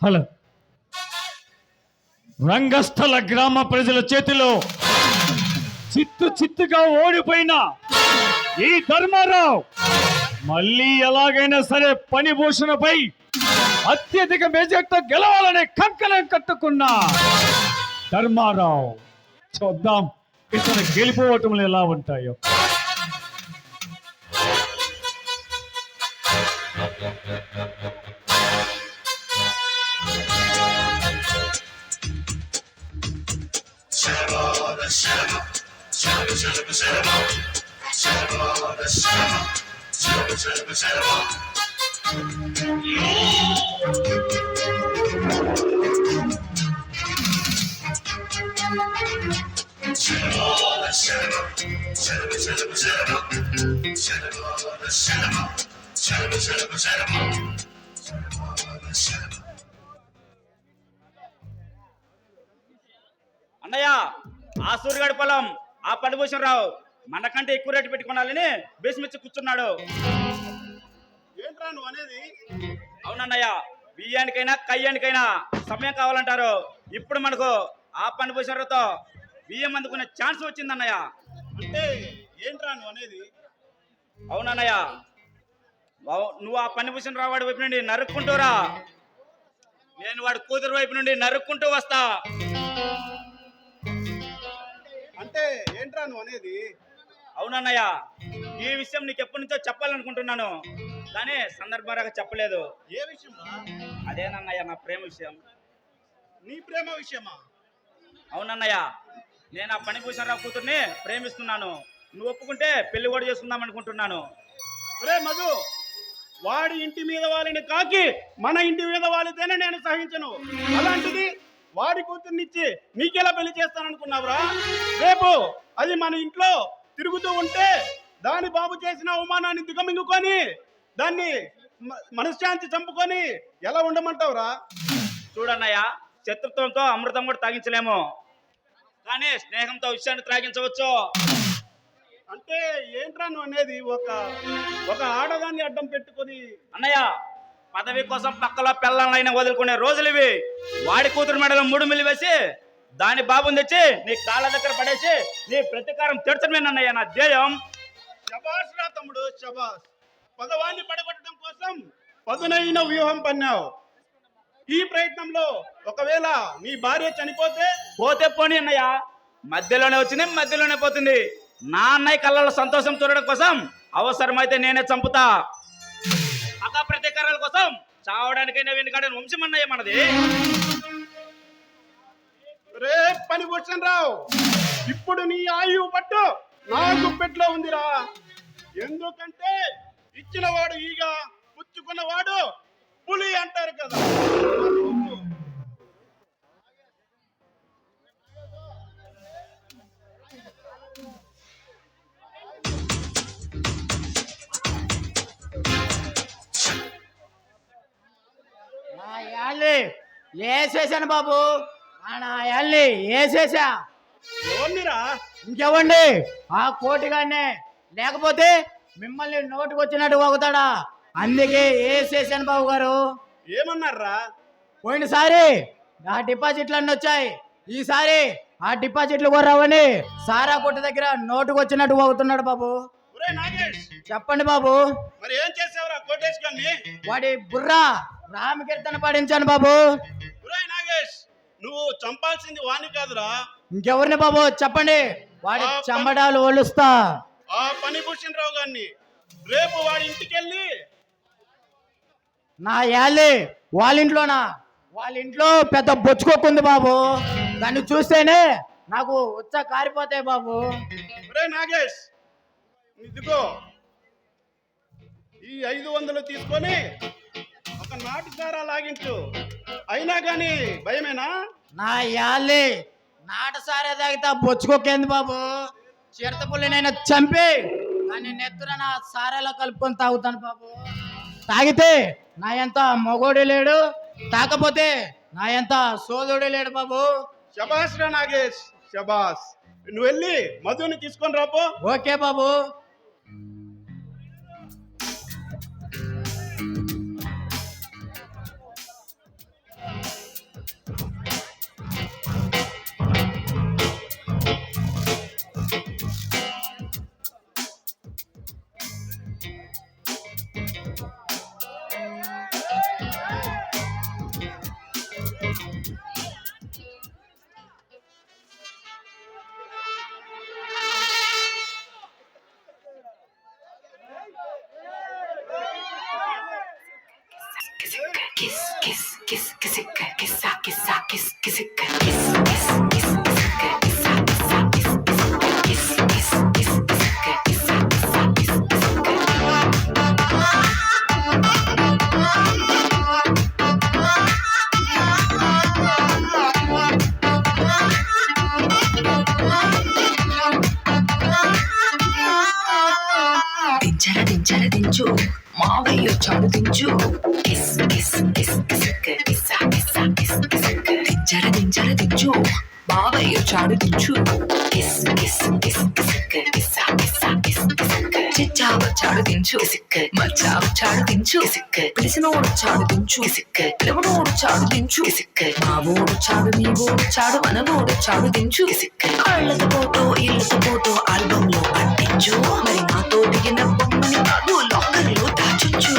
Hello, రంగస్థల గ్రామ ప్రజల చేతిలో చిత్తుగా ఓడిపోయిన ఈ ధర్మారావు మళ్ళీ ఎలాగైనా సరే ఫణిభూషణపై అత్యధిక మెజార్టీతో గెలవాలని కంకణం కట్టుకున్నా ధర్మారావు. చూద్దాం ఇతను గెలిపోవటంలో ఎలా ఉంటాయో. అన్నయ్య, ఆ సూర్యగాడి పొలం ఆ ఫణిభూషణరావు మనకంటే ఎక్కువ రేటు పెట్టుకోవాలని బేసిమిచ్చి కూర్చున్నాడు. ఏంట్రా నువ్వు అనేది? అవునన్నయ్య, బియ్యానికైనా కయ్యానికైనా సమయం కావాలంటారు. ఇప్పుడు మనకు ఆ ఫణిభూషణరావుతో బియ్యం అందుకునే ఛాన్స్ వచ్చిందన్నయ్య. అంటే ఏంట్రా నువ్వు అనేది? అవునన్నయ్య, నువ్వు ఆ ఫణిభూషణరావు వాడి వైపు నుండి నరుక్కుంటూరా, నేను వాడి కూతురు వైపు నుండి నరుక్కుంటూ వస్తా. అంటే ఏంట్రా నువ్వు అనేది? అవునన్నయ్య, ఈ విషయం నీకు ఎప్పటి నుంచో చెప్పాలనుకుంటున్నాను, కానీ సందర్భంగా చెప్పలేదు. ఏ విషయం? అదేనన్నయ్య, నా ప్రేమ విషయం. నీ ప్రేమ విషయమా? అవునన్నయ్య, నేను ఆ ఫణిభూషణరావు కూతుర్ని ప్రేమిస్తున్నాను. నువ్వు ఒప్పుకుంటే పెళ్లి కూడా చేసుకుందాం అనుకుంటున్నాను. ఒరే మధు, వాడి ఇంటి మీద వాళ్ళని కాకి మన ఇంటి మీద వాళ్ళతేనే నేను సహించను. అలాంటిది వాడి కూతుర్నిచ్చి నీకెలా పెళ్లి చేస్తాననుకున్నావురా? రేపు అది మన ఇంట్లో తిరుగుతూ ఉంటే దాని బాబు చేసిన అవమానాన్ని దిగమింగుకొని దాన్ని మనశ్శాంతి చంపుకొని ఎలా ఉండమంటావురా? చూడన్నయ్య, శత్రుత్వంతో అమృతం కూడా తాగించలేము, కానీ స్నేహంతో విషయాన్ని త్రాగించవచ్చు. అంటే ఏంట్రా నువ్వు అనేది? ఒక ఆడదాన్ని అడ్డం పెట్టుకొని అన్నయ్య, పదవి కోసం పక్కలో పిల్లలైనా వదులుకునే రోజులు ఇవి. వాడి కూతురు మెడలో 3 మిల్లి వేసి దాని బాబుని తెచ్చి నీ కాళ్ళ దగ్గర పడేసి నీ ప్రతీకారం తీర్చడమేనన్నయ్య నా ధ్యేయం. శబాష్ రా తమ్ముడు, శబాష్. పదవాన్ని పడగొట్టడం కోసం పదునైన వ్యూహం పన్నావు. ఈ ప్రయత్నంలో ఒకవేళ నీ భార్య చనిపోతే? పోతే పోనీ అన్నయ్య, మధ్యలోనే వచ్చింది మధ్యలోనే పోతుంది. నా అన్నయ్య కళ్ళలో సంతోషం చూడడం కోసం అవసరమైతే నేనే చంపుతా. పక్క ప్రతీకారాల కోసం చావడానికైనా వెనుకాడని వంశం అన్నయ్య మనది. రే ఫణిభూషణరావు, ఇప్పుడు నీ ఆయువు పట్టు నా గుప్పెట్లో ఉందిరా. ఎందుకంటే ఇచ్చినవాడు ఈగ, పుచ్చుకున్నవాడు పులి అంటారు కదా. వేసేసాను బాబు, నా యాళ్ళని వేసేసా. ఎవరినిరా? ఇంకెవ్వండి, ఆ కోటిగానే, లేకపోతే మిమ్మల్ని నోటుకు వచ్చినట్టు పోగుతాడా. అందుకే వేసేసాను బాబు గారు. ఏమన్నారా? పోయినసారి నా డిపాజిట్లు అన్నీ వచ్చాయి, ఈసారి ఆ డిపాజిట్లు కూడా రావని సారా కొట్టు దగ్గర నోటుకు వచ్చినట్టు పోగుతున్నాడు బాబు. ఒరే నాగేష్, చెప్పండి బాబు. మరి ఏం చేసావురా కోటేష్ గారిని? వాడి బుర్రా రామకీర్తన పాడించాను బాబు. ఒరే నాగేష్, నువ్వు చంపాల్సింది వాణ్ణి కాదురా, ఇంకెవరిని బాబు చెప్పండి, వాడి చెమ్మడాలు ఒలుస్తా. ఆ ఫణిభూషణరావు గారిని. రేపు వాడి ఇంటికి వెళ్ళి నా యాళ్ళి వాళ్ళ ఇంట్లో పెద్ద బొచ్చుకోకుంది బాబు, దాన్ని చూస్తేనే నాకు ఉచ్చ కారిపోతాయి బాబు. ఒరే నాగేష్, ఇదిగో ఈ 500 తీసుకొని ఒక నాటు సారా లాగించు. అయినా కానీ భయమేనా? నా యాళ్ళి నాటసారే తాగితే బొచ్చుకోకేంది బాబు, చిరతపుల్లినైనా చంపి దాన్ని నెత్తున నా సారాలో కలుపుకొని తాగుతాను బాబు. తాగితే నా ఎంత మొగోడు లేడు, తాకపోతే నా ఎంత సోదరుడు లేడు బాబు. శబాష్ రా నాగేష్, శబాష్. నువ్వు వెళ్ళి మధుని తీసుకొని రాపో. ఓకే బాబు. kiss, kiss, kiss, kissika, kissa, kissa, kiss, kissika, kiss, kiss, kiss, kissika, kissa, kissa, kiss, kissika, kiss, kiss, kiss, kissika, kissa, kissa, kiss, దించర దించర దించు మావయ్య చాడు దించు కిస్ కిస్ కిస్ కిస్క కిస్సా కిస్సా కిస్ కిస్క దించర దించర దించు మావయ్య చాడు దించు కిస్ కిస్ కిస్ కిస్క కిస్సా కిస్సా కిస్ కిస్క చిచ్చావ చాడు దించు కిస్క మచ్చావ చాడు దించు కిస్క పిలిసినోడు చాడు దించు కిస్క పిలవనోడు చాడు దించు కిస్క మావోడు చాడు నీవోడు చాడు మనవోడు చాడు దించు కిస్క కళ్ళతో ఫోటో ఇళ్ళతో ఫోటో ఆల్బమ్ లో అంటించు మరి నాతో దిగిన బొమ్మని కాదు లాకర్ లో దాచుంచు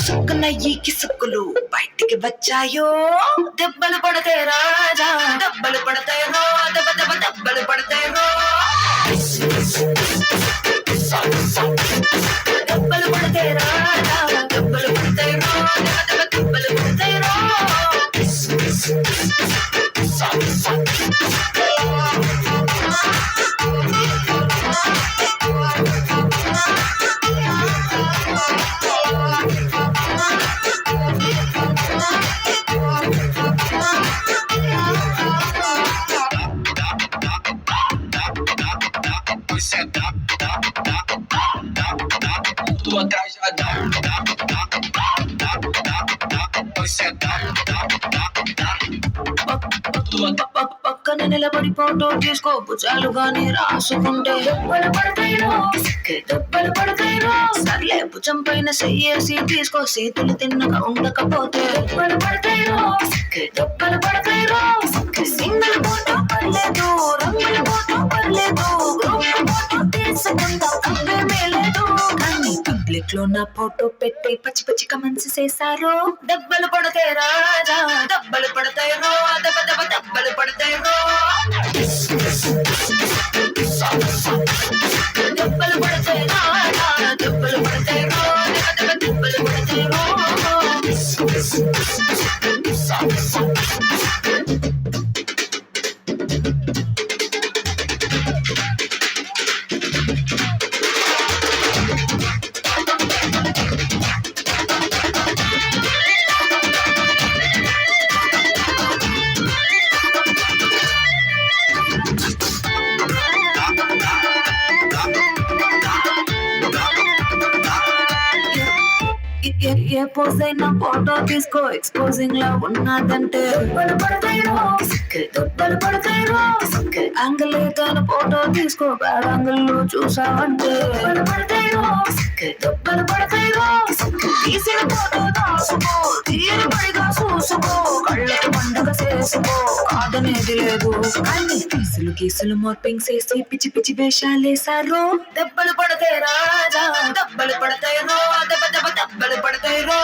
సుక్కున ఈ కిసుక్కులు బయటికి వచ్చాయో దెబ్బలు పడతాయి రాజా దెబ్బలు పడతాయి రో దెబ్బ దెబ్బ దెబ్బలు పడతాయి రో దెబ్బలు పడతాయి రాజా దెబ్బలు పడతాయి రో దెబ్బ దెబ్బ దెబ్బలు పడతాయి రో పక్కన నిలబడి ఫోటో తీసుకో భుజాలు గాని రాసుకుంటే దెబ్బలు పడతాయిరో దెబ్బలు పడతాయిరో సర్లే భుజం పైన చెయ్యేసి తీసుకో చేతులు తిన్నగా ఉండకపోతే దెబ్బలు పడతాయిరో దెబ్బలు పడతాయిరో సింగిల్ ఫోటో పర్లేదు రంగుల ఫోటో పర్లేదు గ్రూప్ ఫోటో తీసుకుందాం తప్పేమీ లేదు కానీ పబ్లిక్ లో నా ఫోటో పెట్టి పచ్చి పచ్చి కమెంట్స్ చేశారు దెబ్బలు పడతాయి రాజా దెబ్బలు పడతాయి రో దెబ్బ దెబ్బ దెబ్బలు పడతాయి రో దెబ్బలు పడతాయి రాజా దెబ్బలు పడతాయి రో దెబ్బ దెబ్బ దెబ్బలు పడతాయి రో ఏ పోజ్ అయినా ఫోటో తీసుకో ఎక్స్పోజింగ్ లా ఉన్నదంటే దెబ్బలు పడతాయిరో దెబ్బలు పడతాయిరో యాంగిల్ ఏదైనా ఫోటో తీసుకో బ్యాడ్ యాంగిల్ లో చూసావంటే దెబ్బలు పడతాయిరో దెబ్బలు పడతాయిరో తీసిన ఫోటో దాసుకో తీరు పడిగా చూసుకో కళ్ళకి పండగ చేసుకో కాదనేది లేదు కానీ ఫీసులు గీసులు మార్పింగ్ చేసి పిచ్చి పిచ్చి వేషాలేసారు దెబ్బలు పడతాయి రాజా దెబ్బలు పడతాయిరో దెబ్బ దెబ్బ దెబ్బలు పడతాయిరో